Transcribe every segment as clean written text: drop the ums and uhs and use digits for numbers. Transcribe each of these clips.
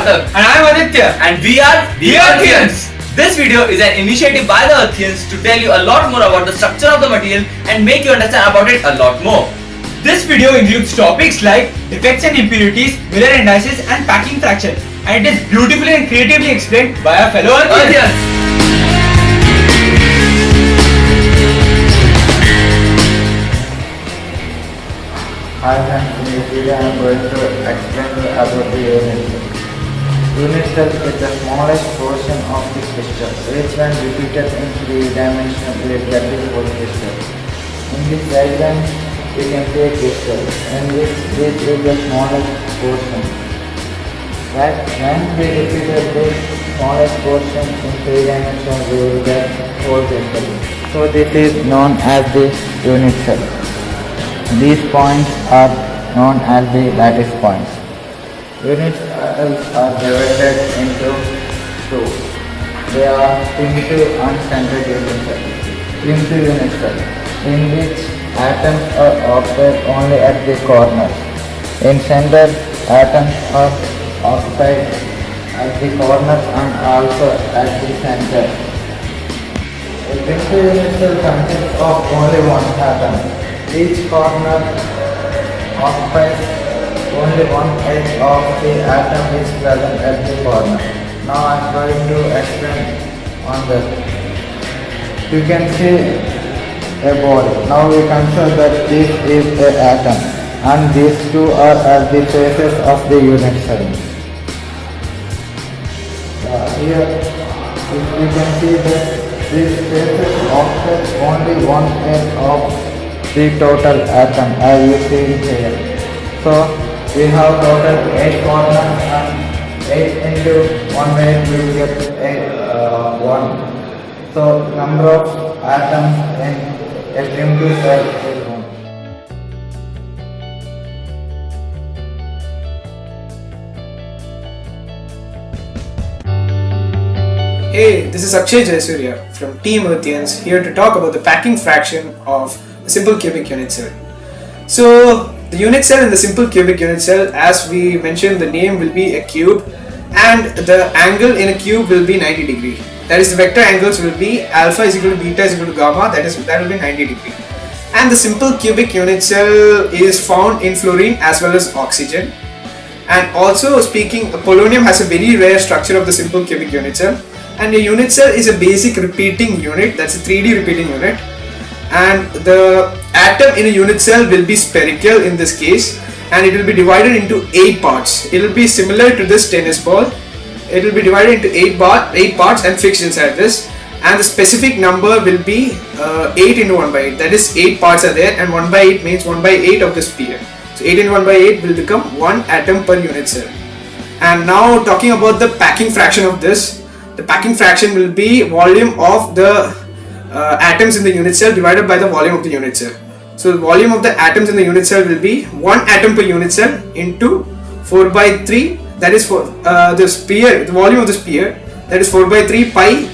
Sarthak. And I am Aditya. And we are the Earthians. This video is an initiative by the Earthians to tell you a lot more about the structure of the material and make you understand about it a lot more. This video includes topics like defects and impurities, Miller indices and packing fraction. And it is beautifully and creatively explained by our fellow Earthians. Hi friends, in this video I am going to explain about the unit cell. Unit cell is the smallest portion of the crystal, which when repeated in three-dimensional will get the whole crystal. In this diagram, we can see a crystal, in which this is the smallest portion. Right? When we repeated this smallest portion in three-dimensional, we will get whole crystal. So this is known as the unit cell. These points are known as the lattice points. Unit cells are divided into two. They are primitive and centered unit cells. Primitive unit cells, in which atoms are occupied only at the corners. In center, atoms are occupied at the corners and also at the center. A primitive unit cell consists of only one atom. Each corner occupies only one edge of the atom which is present at the corner. Now I am going to explain on that. You can see a ball. Now we consider that this is an atom and these two are at the faces of the unit cell. Here if you can see that these faces occupy only one edge of the total atom as you see here. So we have total 8 corners and 8 into 1 way we will get 1. So number of atoms in a primitive cell is 1. Hey, this is Akshay Jayasurya from Team Earthians here to talk about the packing fraction of a simple cubic unit cell. So, the unit cell in the simple cubic unit cell, as we mentioned, the name will be a cube and the angle in a cube will be 90 degree. That is, the vector angles will be alpha is equal to beta is equal to gamma, that will be 90 degree. And the simple cubic unit cell is found in fluorine as well as oxygen. And also speaking, polonium has a very rare structure of the simple cubic unit cell. And a unit cell is a basic repeating unit, that's a 3D repeating unit. And the atom in a unit cell will be spherical in this case, and it will be divided into 8 parts. It will be similar to this tennis ball. It will be divided into 8 parts and fixed inside this, and the specific number will be 8 into 1 by 8. That is, 8 parts are there, and 1 by 8 means 1 by 8 of the sphere. So 8 into 1 by 8 will become 1 atom per unit cell. And now talking about the packing fraction of this, the packing fraction will be volume of the atoms in the unit cell divided by the volume of the unit cell. So the volume of the atoms in the unit cell will be 1 atom per unit cell into 4 by 3, that is for the sphere, the volume of the sphere, that is 4 by 3 pi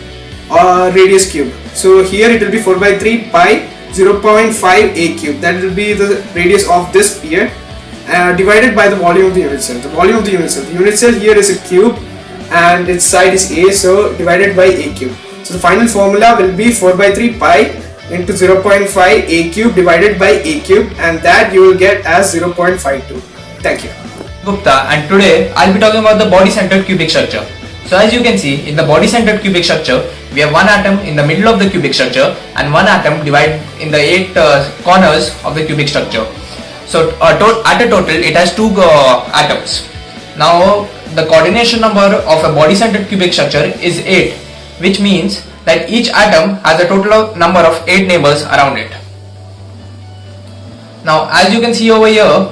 radius cube. So here it will be 4 by 3 pi 0.5 a cube, that will be the radius of this sphere divided by the volume of the unit cell. The volume of the unit cell here is a cube and its side is a, so divided by a cube. So the final formula will be 4 by 3 pi into 0.5 a cube divided by a cube, and that you will get as 0.52. Thank you. Gupta, and today I'll be talking about the body-centered cubic structure. So as you can see, in the body-centered cubic structure, we have one atom in the middle of the cubic structure and one atom divided in the 8 corners of the cubic structure. So at a total, it has 2 atoms. Now the coordination number of a body-centered cubic structure is 8, which means that each atom has a total number of 8 neighbors around it. Now as you can see over here,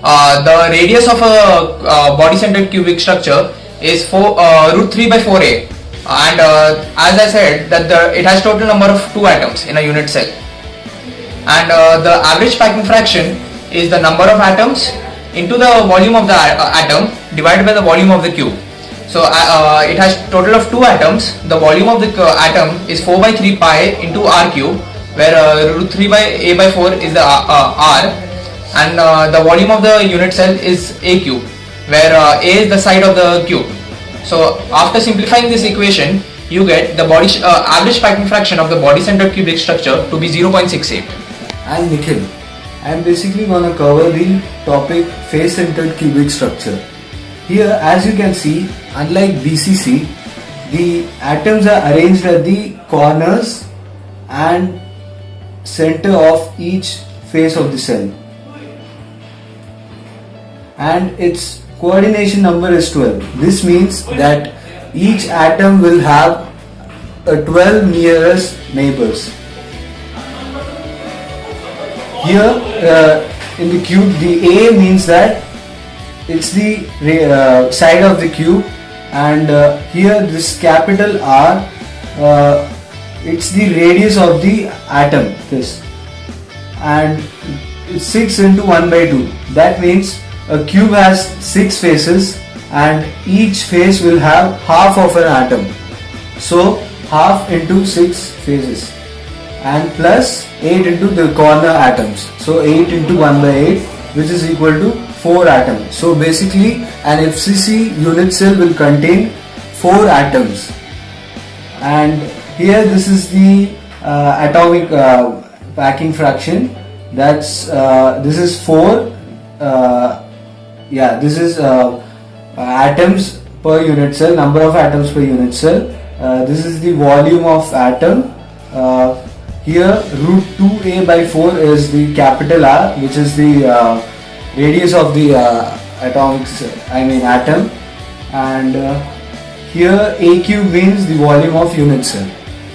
the radius of a body-centered cubic structure is root 3 by 4a, and as I said that it has total number of 2 atoms in a unit cell, and the average packing fraction is the number of atoms into the volume of the atom divided by the volume of the cube. So it has total of 2 atoms. The volume of the atom is 4 by 3 pi into r cube, where root 3 by a by 4 is the r. and the volume of the unit cell is A cube, where A is the side of the cube. So after simplifying this equation, you get the average packing fraction of the body centered cubic structure to be 0.68. I'm Nikhil. I'm basically gonna cover the topic face-centered cubic structure. Here, as you can see, unlike BCC, the atoms are arranged at the corners and center of each face of the cell. And its coordination number is 12. This means that each atom will have a 12 nearest neighbors. Here in the cube, the A means that it's the side of the cube, and here this capital R, it's the radius of the atom, this, and it's 6 into 1 by 2. That means a cube has 6 faces and each face will have half of an atom. So half into 6 faces and plus 8 into the corner atoms. So 8 into 1 by 8, which is equal to 4 atoms. So basically an FCC unit cell will contain 4 atoms. And here this is the atomic packing fraction. That's this is 4. This is atoms per unit cell, number of atoms per unit cell. This is the volume of atom. Here root 2a by 4 is the capital R, which is the radius of the atom, and here a cube means the volume of unit cell.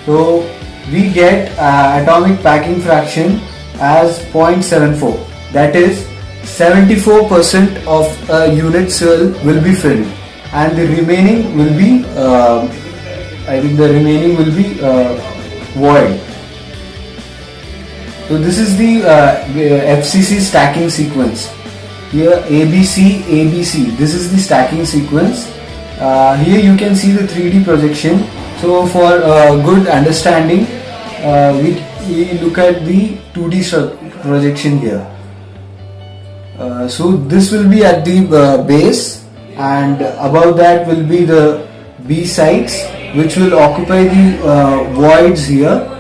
So we get atomic packing fraction as 0.74. That is 74% of a unit cell will be filled, and the remaining will be void. So this is the FCC stacking sequence. Here ABC, ABC. This is the stacking sequence. Here you can see the 3D projection. So for good understanding, we look at the 2D projection here. So this will be at the base, and above that will be the B sides, which will occupy the voids here,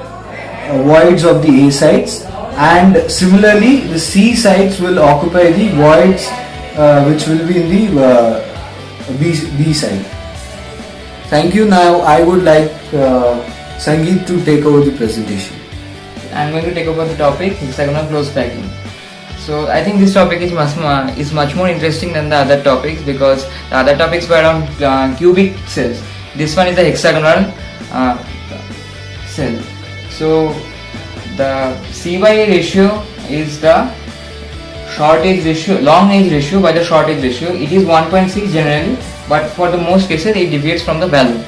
voids of the A sides, and similarly the C sides will occupy the voids which will be in the B side. Thank you. Now I would like Sangeet to take over the presentation. I'm going to take over the topic hexagonal close packing. So I think this topic is much more interesting than the other topics, because the other topics were on cubic cells. This one is the hexagonal cell. So the CY ratio is the long edge ratio by the short edge ratio. It is 1.6 generally, but for the most cases it deviates from the value.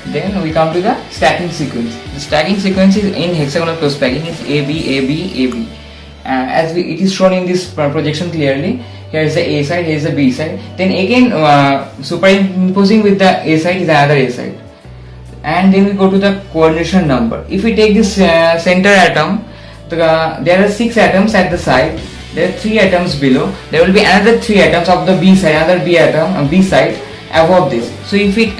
Then we come to the stacking sequence. The stacking sequence is in hexagonal close packing is AB, AB, AB. It is shown in this projection clearly. Here is the A side, here is the B side. Then again superimposing with the A side is another A side. And then we go to the coordination number. If we take this center atom, there are 6 atoms at the side. There are 3 atoms below. There will be another 3 atoms of the B side, another B atom, B side above this. So if we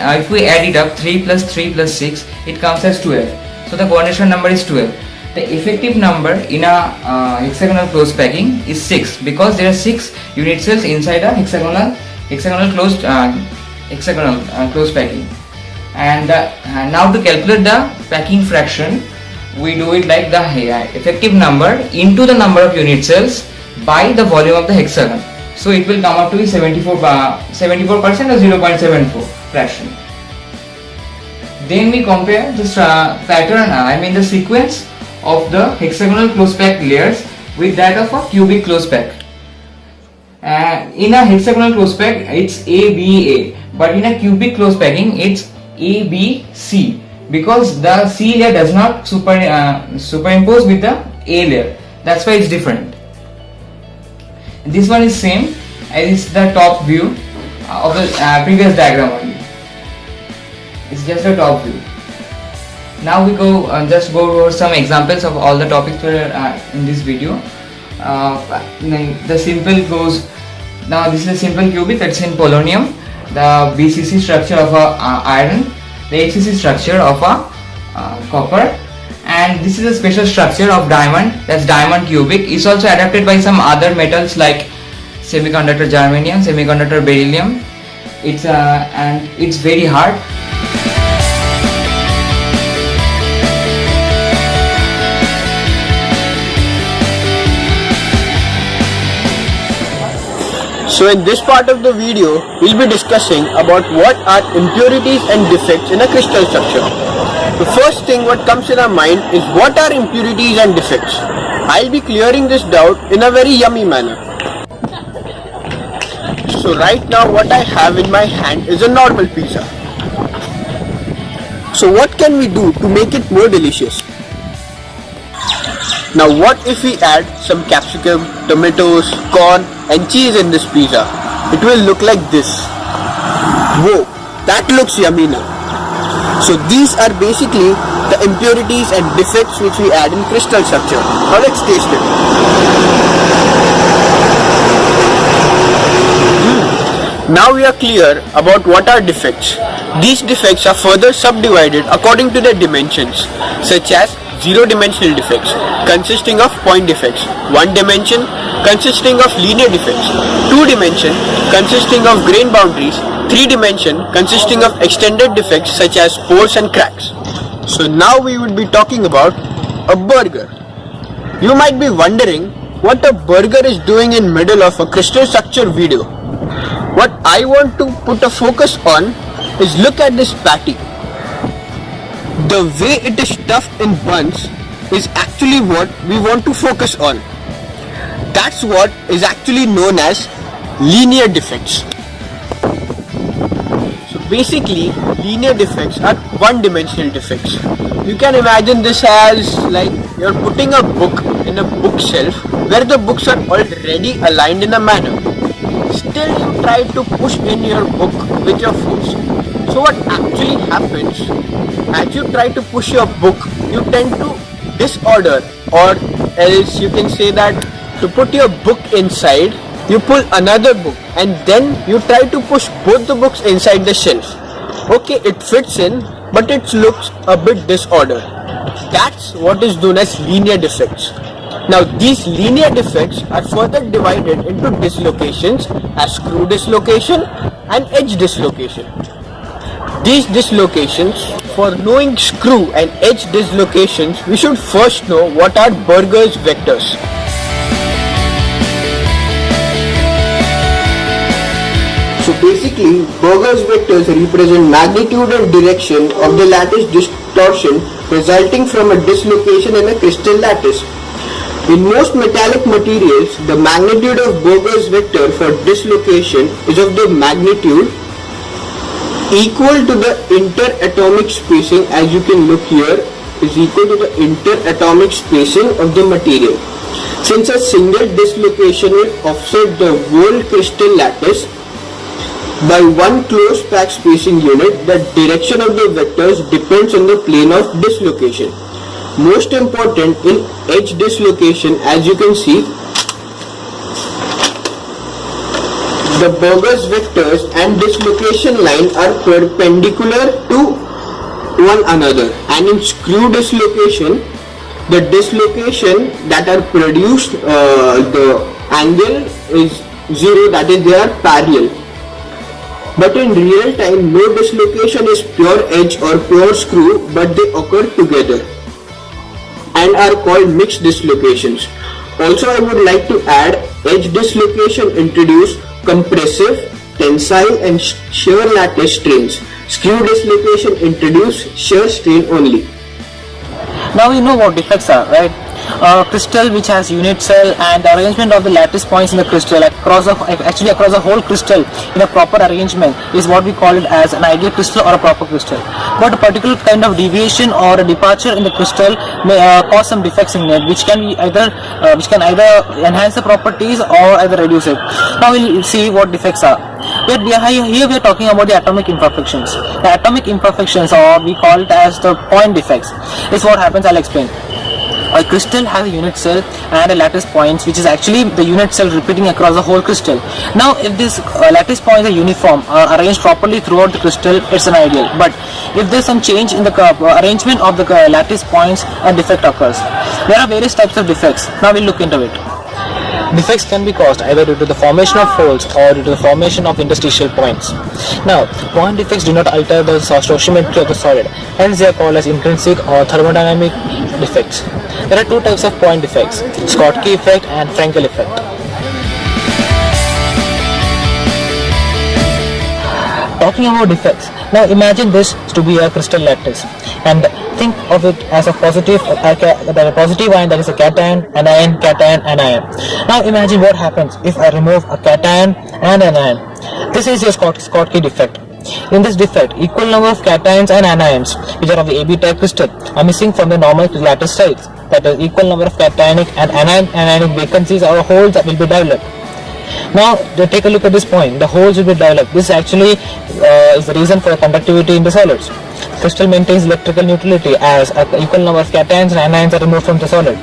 add it up, 3 plus 3 plus 6, it comes as 12. So the coordination number is 12. The effective number in a hexagonal close packing is 6, because there are 6 unit cells inside a hexagonal close packing. And now to calculate the packing fraction, we do it like the effective number into the number of unit cells by the volume of the hexagon. So it will come up to be 74% or 0.74 fraction. Then we compare this pattern, the sequence of the hexagonal close pack layers with that of a cubic close pack. In a hexagonal close pack it's ABA, but in a cubic close packing it's ABC, because the C layer does not superimpose with the A layer. That's why it's different. This one is same as the top view of the previous diagram only. It's just a top view. Now we go just go over some examples of all the topics in this video. The simple goes. Now this is a simple cubic that's in polonium. The BCC structure of a iron. The HCC structure of a copper. And this is a special structure of diamond, that's diamond cubic. It's also adapted by some other metals like semiconductor germanium, semiconductor beryllium. And it's very hard. So in this part of the video, we'll be discussing about what are impurities and defects in a crystal structure. The first thing what comes in our mind is what are impurities and defects. I'll be clearing this doubt in a very yummy manner. So right now what I have in my hand is a normal pizza. So what can we do to make it more delicious? Now what if we add some capsicum, tomatoes, corn and cheese in this pizza? It will look like this. Whoa, that looks yummy now. So these are basically the impurities and defects which we add in crystal structure. Now let's taste it. Now we are clear about what are defects. These defects are further subdivided according to their dimensions, such as zero-dimensional defects consisting of point defects, one dimension consisting of linear defects, two dimension consisting of grain boundaries, three dimension consisting of extended defects such as pores and cracks. So now we would be talking about a burger. You might be wondering what a burger is doing in middle of a crystal structure video. What I want to put a focus on is look at this patty. The way it is stuffed in buns is actually what we want to focus on. That's what is actually known as linear defects. So basically, linear defects are one-dimensional defects. You can imagine this as like you're putting a book in a bookshelf where the books are already aligned in a manner. Still you try to push in your book with your force. So what actually happens, as you try to push your book, you tend to disorder, or else you can say that to put your book inside, you pull another book and then you try to push both the books inside the shelf. Okay, it fits in, but it looks a bit disordered. That's what is known as linear defects. Now these linear defects are further divided into dislocations as screw dislocation and edge dislocation. These dislocations, for knowing screw and edge dislocations, we should first know what are Burger's vectors. So basically, Burger's vectors represent magnitude and direction of the lattice distortion resulting from a dislocation in a crystal lattice. In most metallic materials, the magnitude of Burger's vector for dislocation is of the magnitude equal to the interatomic spacing, as you can look here, is equal to the interatomic spacing of the material. Since a single dislocation will offset the whole crystal lattice by one close pack spacing unit, the direction of the vectors depends on the plane of dislocation. Most important in edge dislocation, as you can see, the Burger's vectors and dislocation line are perpendicular to one another, and in screw dislocation, the dislocation that are produced, the angle is zero, that is they are parallel. But in real time, no dislocation is pure edge or pure screw, but they occur together and are called mixed dislocations. Also, I would like to add, edge dislocation introduce compressive, tensile and shear lattice strains. Screw dislocation introduce shear strain only. Now we know what defects are, right? Crystal which has unit cell and the arrangement of the lattice points in the crystal across the whole crystal in a proper arrangement is what we call it as an ideal crystal or a proper crystal. But a particular kind of deviation or a departure in the crystal may cause some defects in it, which can either enhance the properties or either reduce it. Now we'll see what defects are. Here we are talking about the atomic imperfections. The atomic imperfections, or we call it as the point defects, is what happens. I'll explain. A crystal has a unit cell and a lattice points, which is actually the unit cell repeating across the whole crystal. Now, if these lattice points are uniform or arranged properly throughout the crystal, it's an ideal. But if there's some change in the arrangement of the lattice points, a defect occurs. There are various types of defects. Now we'll look into it. Defects can be caused either due to the formation of holes or due to the formation of interstitial points. Now, point defects do not alter the stoichiometry of the solid, hence they are called as intrinsic or thermodynamic defects. There are two types of point defects, Schottky effect and Frankel effect. Talking about defects, now imagine this to be a crystal lattice and think of it as a positive ion, that is a cation, anion, cation, anion. Now imagine what happens if I remove a cation and an ion. This is your Schottky defect. In this defect, equal number of cations and anions, which are of the AB type crystal, are missing from the normal lattice sites. That is, equal number of cationic and anionic vacancies or holes that will be developed. Now take a look at this point. The holes will be developed. This actually is the reason for the conductivity in the solids. Crystal maintains electrical neutrality as an equal number of cations and anions are removed from the solid.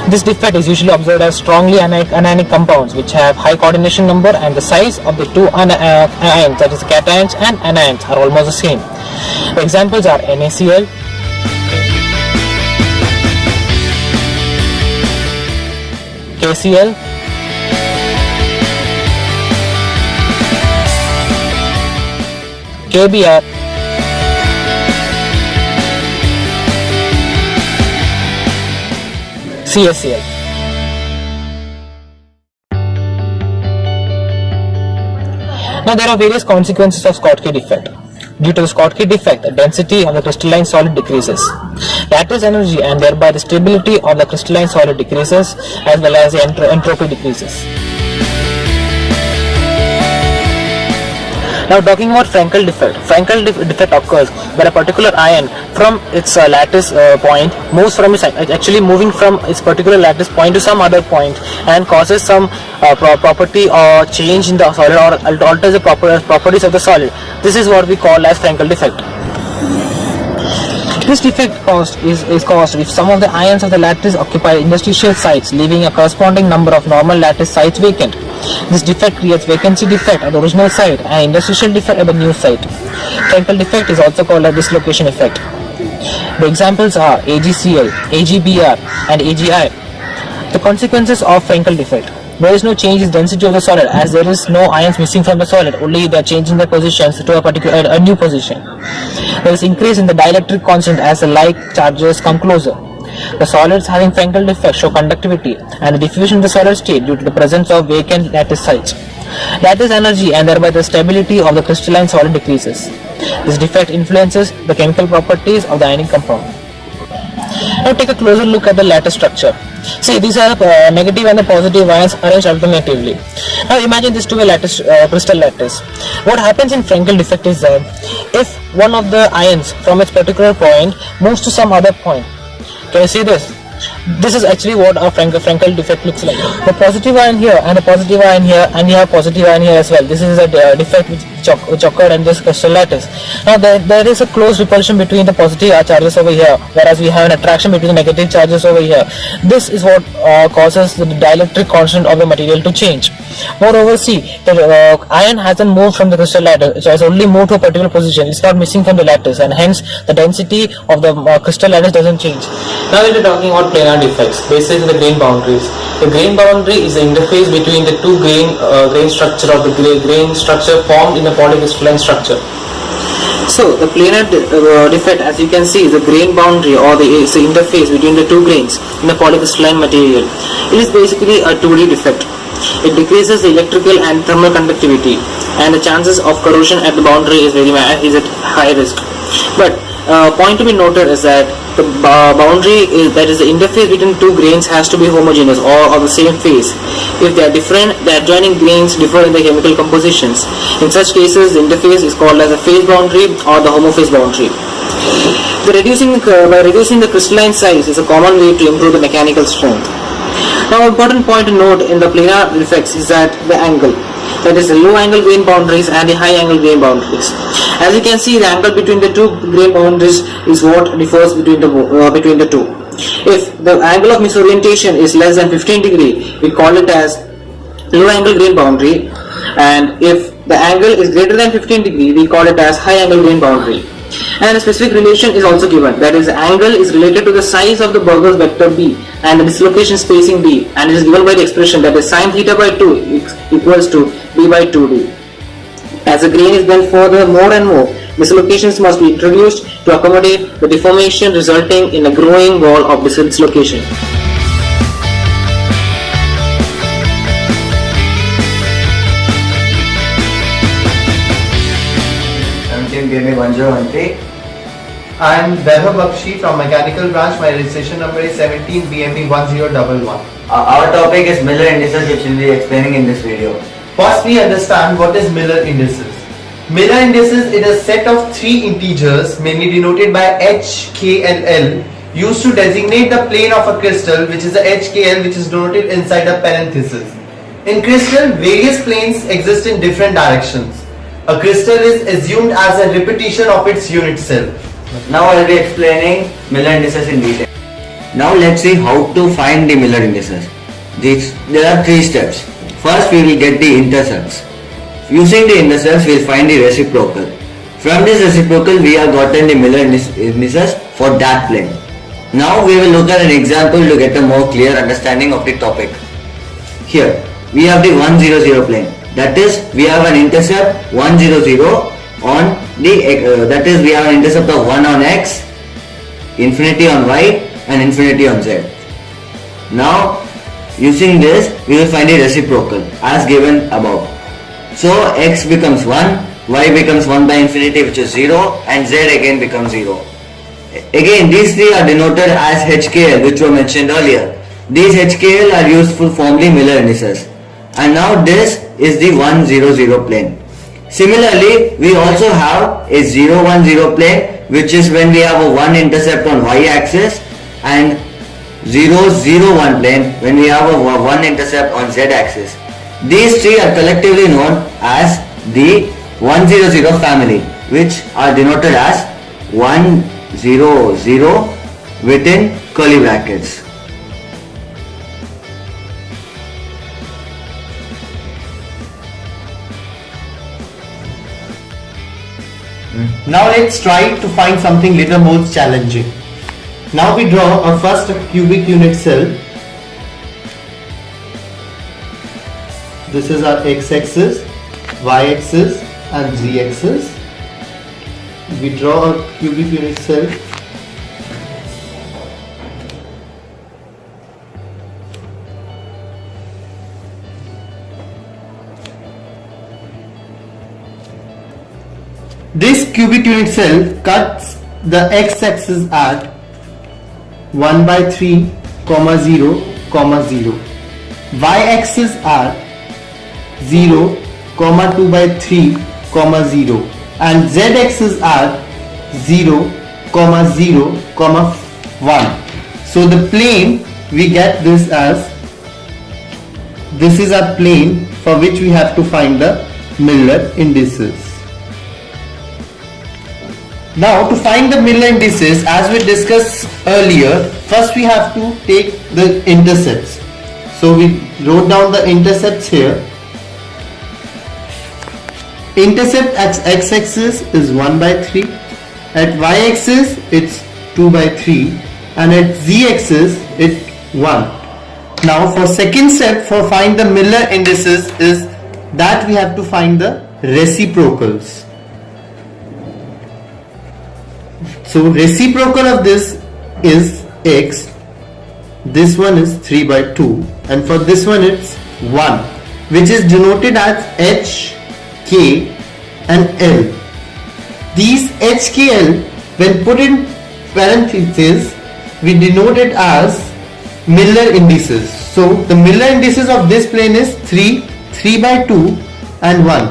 This defect is usually observed as strongly anionic compounds which have high coordination number, and the size of the two ions, that is cations and anions, are almost the same. The examples are NaCl, KCl, KBr, CaCl. Now there are various consequences of Schottky defect. Due to the Schottky defect, the density of the crystalline solid decreases. Lattice energy and thereby the stability of the crystalline solid decreases, as well as the entropy decreases. Now talking about Frankel defect. Frankel defect occurs when a particular ion from its lattice point moves from moving from its particular lattice point to some other point and causes some property or change in the solid, or alters the properties of the solid. This is what we call as Frankel defect. This defect is caused if some of the ions of the lattice occupy interstitial sites, leaving a corresponding number of normal lattice sites vacant. This defect creates vacancy defect at the original site and interstitial defect at the new site. Frankel defect is also called a dislocation effect. The examples are AgCl, AgBr and AgI. The consequences of Frankel defect. There is no change in density of the solid, as there is no ions missing from the solid, only they are changing their positions to a new position. There is increase in the dielectric constant as the like charges come closer. The solids having Frankel defect show conductivity and the diffusion of the solid state due to the presence of vacant lattice sites. Lattice energy and thereby the stability of the crystalline solid decreases. This defect influences the chemical properties of the ionic compound. Now take a closer look at the lattice structure. See, these are the negative and the positive ions arranged alternatively. Now imagine this to be a crystal lattice. What happens in Frankel defect is that if one of the ions from its particular point moves to some other point. Can you see this? This is actually what a Frankel defect looks like. The positive ion here and the positive ion here, and you have positive ion here as well. This is a defect which occurred in this crystal lattice. Now there is a close repulsion between the positive charges over here, whereas we have an attraction between the negative charges over here. This is what causes the dielectric constant of the material to change. Moreover, see, the ion hasn't moved from the crystal lattice, it has only moved to a particular position. It's not missing from the lattice, and hence the density of the crystal lattice doesn't change. Now we'll be talking about planar defects, basically the grain boundaries. The grain boundary is the interface between the two grain structure of the grain structure formed in the polycrystalline structure. So the planar defect, as you can see, is the grain boundary or the interface between the two grains in the polycrystalline material. It is basically a 2D defect. It decreases the electrical and thermal conductivity, and the chances of corrosion at the boundary is at high risk. But point to be noted is that the boundary that is the interface between two grains has to be homogeneous or of the same phase. If they are different, the adjoining grains differ in their chemical compositions. In such cases, the interface is called as a phase boundary or the homophase boundary. By reducing the crystalline size is a common way to improve the mechanical strength. Now, an important point to note in the planar defects is that the angle. that is the low angle grain boundaries and the high angle grain boundaries. As you can see, the angle between the two grain boundaries is what differs between the two. If the angle of misorientation is less than 15 degree, we call it as low angle grain boundary, and if the angle is greater than 15 degree, we call it as high angle grain boundary. And a specific relation is also given, that is, the angle is related to the size of the Burgers vector B and the dislocation spacing D, and it is given by the expression that is sin theta by 2 equals to B by 2D. As the grain is bent further more and more, dislocations must be introduced to accommodate the deformation resulting in a growing wall of dislocation. Gave me 1013. I'm Vaibhav Bakshi from Mechanical Branch. My registration number is 17 BME 1011. Our topic is Miller indices, which we'll be explaining in this video. First, we understand what is Miller indices. Miller indices is a set of three integers, mainly denoted by H, K, and L, used to designate the plane of a crystal, which is a HKL, which is denoted inside a parenthesis. In crystal, various planes exist in different directions. A crystal is assumed as a repetition of its unit cell. Now I'll be explaining Miller indices in detail. Now let's see how to find the Miller indices. There are three steps. First, we will get the intercepts. Using the intercepts, we will find the reciprocal. From this reciprocal, we have gotten the Miller indices for that plane. Now we will look at an example to get a more clear understanding of the topic. Here, we have the 100 plane. That is, we have an intercept 100 on the, that is, we have an intercept of 1 on x, infinity on y, and infinity on z. Now, using this, we will find the reciprocal as given above. So, x becomes 1, y becomes 1 by infinity, which is 0, and z again becomes 0. Again, these three are denoted as HKL, which were mentioned earlier. These HKL are used for formally Miller indices. And now this is the 100 plane. Similarly, we also have a 010 plane, which is when we have a 1 intercept on y-axis, and 001 plane when we have a 1 intercept on z-axis. These three are collectively known as the 100 family, which are denoted as 100 within curly brackets. Now let's try to find something little more challenging. Now we draw our first cubic unit cell. This is our x-axis, y-axis and z-axis. We draw our cubic unit cell. This cubic unit cell cuts the x-axis at 1 by 3, 0, 0. Y-axis at 0, 2 by 3, 0. And z-axis at 0, 0, 1. So the plane, we get this as, this is a plane for which we have to find the Miller indices. Now to find the Miller indices, as we discussed earlier, first we have to take the intercepts. So we wrote down the intercepts here. Intercept at x-axis is 1 by 3, at y-axis it's 2 by 3, and at z-axis it's 1. Now for second step, for find the Miller indices, is that we have to find the reciprocals. So reciprocal of this is x, this one is 3 by 2, and for this one it's 1, which is denoted as h, k and l. These h, k, l, when put in parentheses, we denote it as Miller indices. So the Miller indices of this plane is 3, 3 by 2 and 1.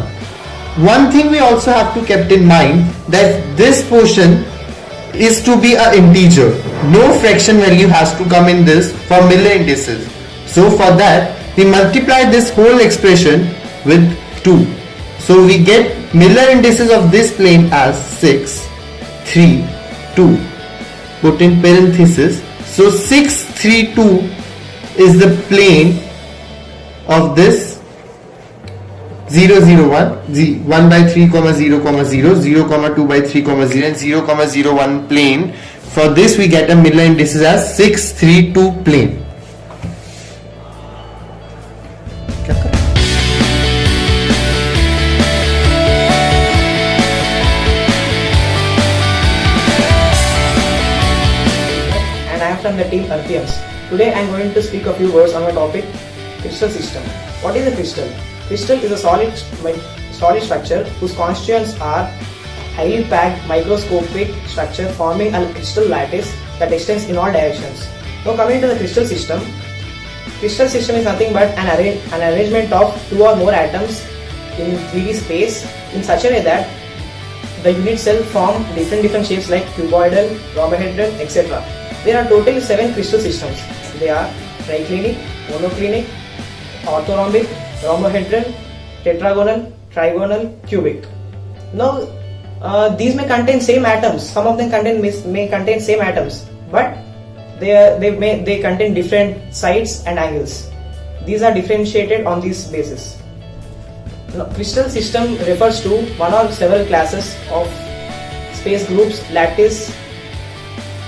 One thing we also have to keep in mind, that this portion is to be an integer. No fraction value has to come in this for Miller indices. So for that, we multiply this whole expression with 2. So we get Miller indices of this plane as 6, 3, 2. Put in parenthesis. So 6, 3, 2 is the plane of this 0, 0, 1, 1 by 3, 0, 0, 0, 2 by 3, 0, and 0, 0, 1 plane. For this we get a Miller indices as 6, 3, 2 plane. And I am from the team Earthians. Today I am going to speak a few words on the topic crystal system. What is a crystal? Crystal is a solid structure whose constituents are highly packed microscopic structure forming a crystal lattice that extends in all directions. Now coming to the crystal system is nothing but an arrangement of two or more atoms in 3D space in such a way that the unit cell form different shapes like cuboidal, rhombohedral, etc. There are totally 7 crystal systems. They are triclinic, monoclinic, orthorhombic, rhombohedral, tetragonal, trigonal, cubic. Now these may contain same atoms. Some of them may contain same atoms, but they contain different sides and angles. These are differentiated on this basis. Now, crystal system refers to one or several classes of space groups, lattice,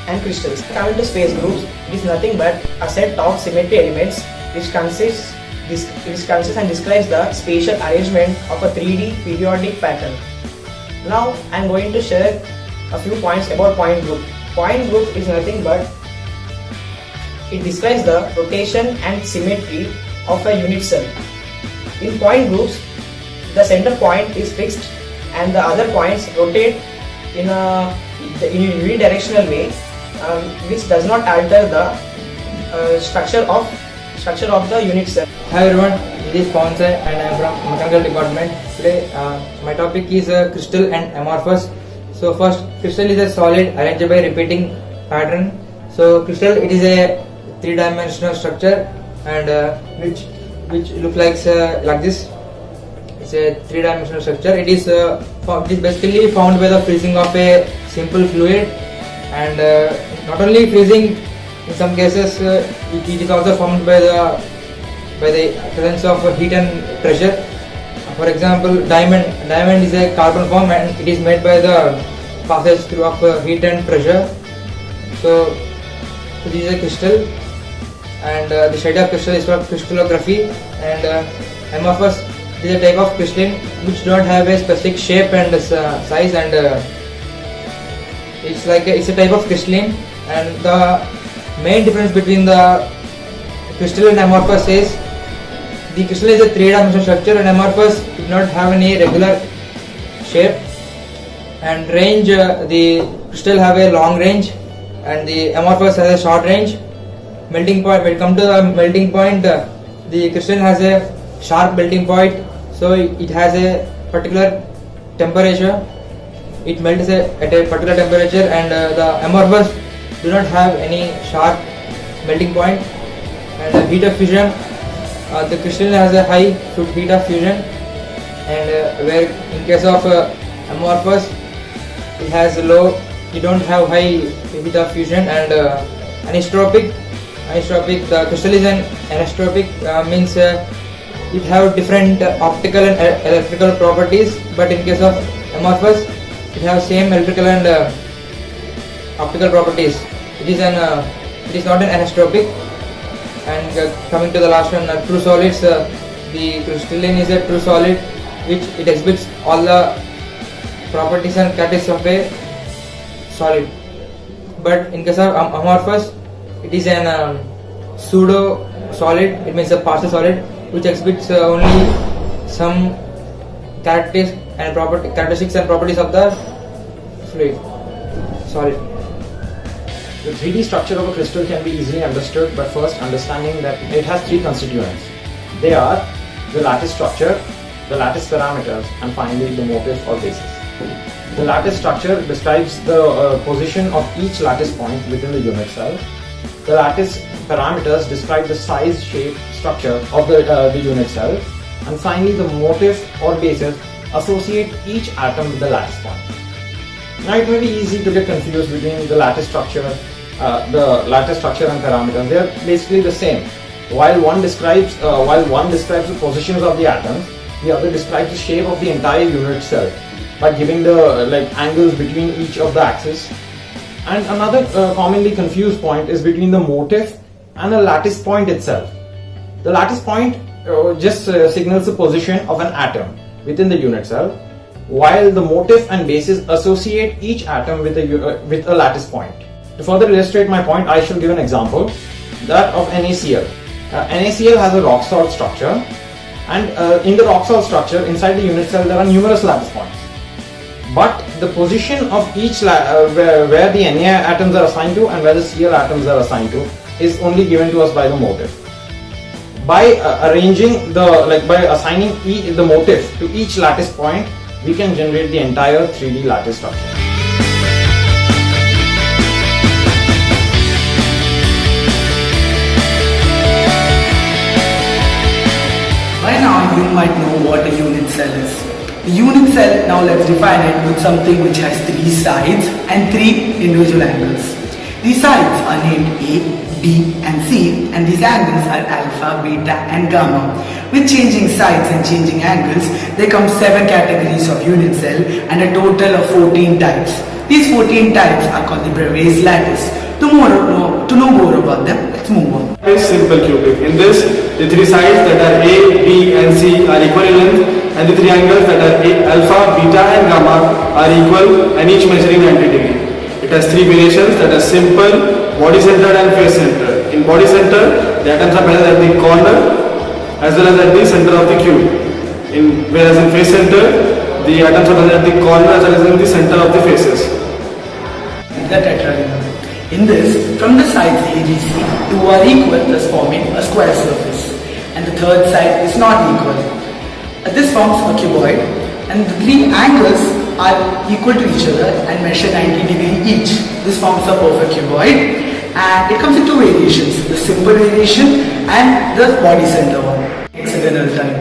and crystals. Coming to space groups, it is nothing but a set of symmetry elements which consists and describes the spatial arrangement of a 3D periodic pattern. Now I am going to share a few points about point group. Point group is nothing but it describes the rotation and symmetry of a unit cell. In point groups, the center point is fixed and the other points rotate in a unidirectional way, which does not alter the structure of the unit cell. Hi everyone, this is Ponce and I am from Mechanical Department. Today my topic is crystal and amorphous. So first, crystal is a solid arranged by repeating pattern. So crystal, it is a 3-dimensional structure and which looks like this. It's a 3-dimensional structure. It is basically formed by the freezing of a simple fluid, and not only freezing, in some cases it is also formed by the presence of heat and pressure. For example, diamond is a carbon form and it is made by the passage through of heat and pressure. So this is a crystal, and the shade of crystal is called crystallography. And amorphous is a type of crystalline which don't have a specific shape and size, and it's a type of crystalline. And the main difference between the crystal and amorphous is the crystal is a 3-dimensional structure and amorphous did not have any regular shape and range. The crystal have a long range and the amorphous has a short range. Melting point, when it comes to the melting point, the crystal has a sharp melting point, so it has a particular temperature. It melts at a particular temperature, and the amorphous do not have any sharp melting point. And the heat of fusion, the crystal has a high heat of fusion, and where in case of amorphous it has low, you don't have high heat of fusion. And anisotropic, the crystal is an anisotropic, means it have different optical and electrical properties, but in case of amorphous it have same electrical and optical properties. It is not an anisotropic. And coming to the last one, true solids, the crystalline is a true solid which it exhibits all the properties and characteristics of a solid. But in case of amorphous, it is an pseudo solid, it means a partial solid which exhibits only some characteristics and properties of the fluid solid. The 3D structure of a crystal can be easily understood by first understanding that it has 3 constituents. They are the lattice structure, the lattice parameters, and finally the motif or basis. The lattice structure describes the position of each lattice point within the unit cell. The lattice parameters describe the size, shape, structure of the unit cell. and finally the motif or basis associate each atom with the lattice point. Now it may be easy to get confused between the lattice structure and parameters. They are basically the same. While one describes the positions of the atoms, the other describes the shape of the entire unit cell by giving the angles between each of the axes. And another commonly confused point is between the motif and the lattice point itself. The lattice point just signals the position of an atom within the unit cell, while the motif and basis associate each atom with a lattice point. To further illustrate my point, I shall give an example, that of NaCl. NaCl has a rock salt structure, and in the rock salt structure inside the unit cell there are numerous lattice points. But the position of each where the Na atoms are assigned to and where the Cl atoms are assigned to is only given to us by the motif. By assigning the motif to each lattice point, we can generate the entire 3D lattice structure. By now you might know what a unit cell is. The unit cell, now let's define it with something which has 3 sides and 3 individual angles. These sides are named A, B and C, and these angles are alpha, beta and gamma. With changing sides and changing angles, there come 7 categories of unit cell and a total of 14 types. These 14 types are called the Bravais lattice. To know more about them, let's move on. Is simple cubic. In this, the 3 sides that are A, B and C are equal in length, and the 3 angles that are alpha, beta and gamma are equal and each measuring 90 degrees. It has 3 variations, that are simple, body centered and face centered. In body center, the atoms are present at the corner as well as at the center of the cube. Whereas in face center, the atoms are present at the corner as well as in the center of the faces. The tetragonal. In this, from the sides ABC, 2 are equal, thus forming a square surface, and the third side is not equal. This forms a cuboid, and the 3 angles are equal to each other and measure 90 degrees each. This forms a perfect cuboid, and it comes in 2 variations, the simple variation and the body center one. Hexagonal type.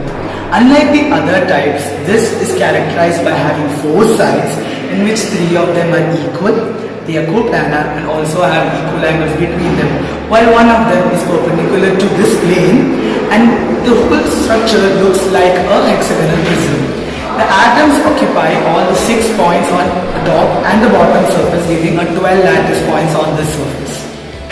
Unlike the other types, this is characterized by having 4 sides in which 3 of them are equal. They are coplanar and also have equal angles between them, while one of them is perpendicular to this plane, and the whole structure looks like a hexagonal prism. The atoms occupy all the 6 points on the top and the bottom surface, giving a 12 lattice points on this surface.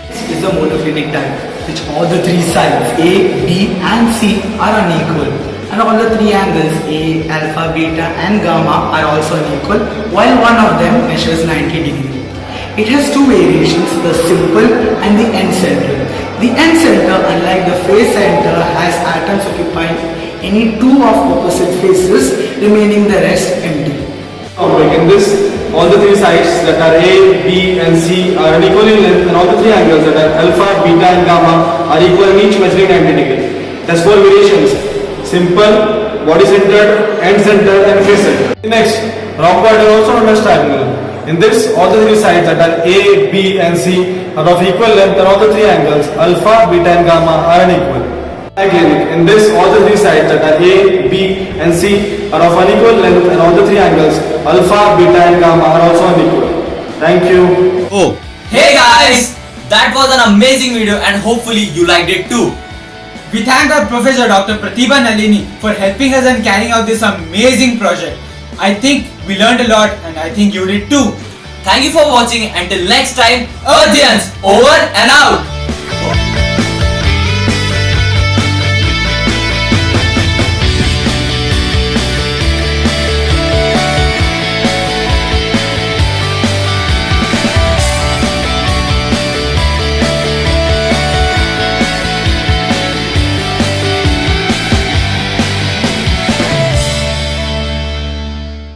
This is the monoclinic type, which all the 3 sides A, B and C are unequal, and all the 3 angles A, alpha, beta and gamma are also unequal, while one of them measures 90 degrees. It has 2 variations, the simple and the end center. The end center, unlike the face center, has atoms occupying any 2 of opposite faces, remaining the rest empty. In this, all the 3 sides that are A, B and C are unequal in length, and all the 3 angles that are alpha, beta and gamma are equal in each measuring 90 degrees. There's 4 variations: simple, body centered, end centered and face centered. Next, rhomboid are also known as triangle. In this, all the 3 sides that are A, B and C are of equal length, and all the 3 angles alpha, beta and gamma are unequal. Cyclinic. In this, all the 3 sides that are A, B and C are of unequal length, and all the 3 angles alpha, beta and gamma are also unequal. Thank you. Oh. Hey guys! That was an amazing video and hopefully you liked it too. We thank our Professor Dr. Pratibha Nalini for helping us and carrying out this amazing project. I think we learned a lot and I think you did too. Thank you for watching. Until next time, Earthians, over and out.